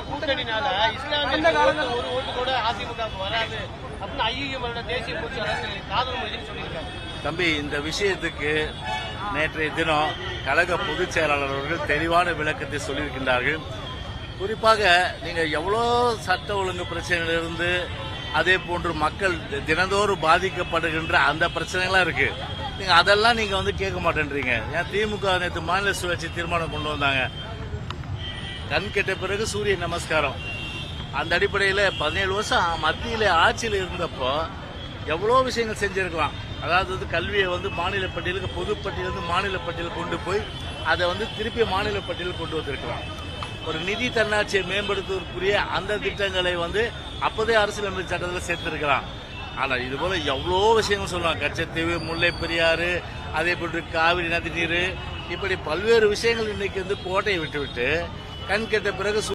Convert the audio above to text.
கூட்டணினால இஸ்லாமிய ஒரு ஓட்டு கூட அதிமுக வராது அப்படின்னு ஐயுஎம் தேசிய பொதுச்செயலாளர் காதல் மொழின்னு சொல்லியிருக்காங்க. தம்பி, இந்த விஷயத்துக்கு நேற்றைய தினம் கழக பொதுச் செயலாளர் அவர்கள் தெளிவான விளக்கத்தை சொல்லியிருக்கின்றார்கள். குறிப்பாக நீங்க எவ்வளோ சட்ட ஒழுங்கு பிரச்சனையிலிருந்து அதே போன்று மக்கள் தினந்தோறும் பாதிக்கப்படுகின்ற அந்த பிரச்சனைகள்லாம் இருக்கு. நீங்க அதெல்லாம் நீங்க கேட்க மாட்டேன்றீங்க. ஏன் திமுக நேற்று மாநில சுயாட்சி தீர்மானம் கொண்டு வந்தாங்க. கண் கெட்ட பிறகு சூரிய நமஸ்காரம். அந்த அடிப்படையில் 17 வருஷம் மத்தியில் ஆட்சியில் இருந்தப்போ எவ்வளோ விஷயங்கள் செஞ்சிருக்கலாம். அதாவது கல்வியை மாநில பட்டியலுக்கு பொதுப்பட்டியலிருந்து மாநில பட்டியல் கொண்டு போய் அதை திருப்பி மாநில பட்டியல் கொண்டு வந்திருக்கலாம். ஒரு நிதி தன்னாட்சியை மேம்படுத்துவதற்குரிய அந்த திட்டங்களை அப்போதே அரசியலமைப்பு சட்டத்தில் சேர்த்திருக்கலாம். ஆனால் இது போல எவ்வளோ விஷயங்கள் சொல்லலாம். கச்சத்தீவு, முல்லை பெரியாறு, அதே போன்று காவிரி நதி நீர், இப்படி பல்வேறு விஷயங்கள் இன்னைக்கு கோட்டையை விட்டுவிட்டு கண் கெட்ட பிறகு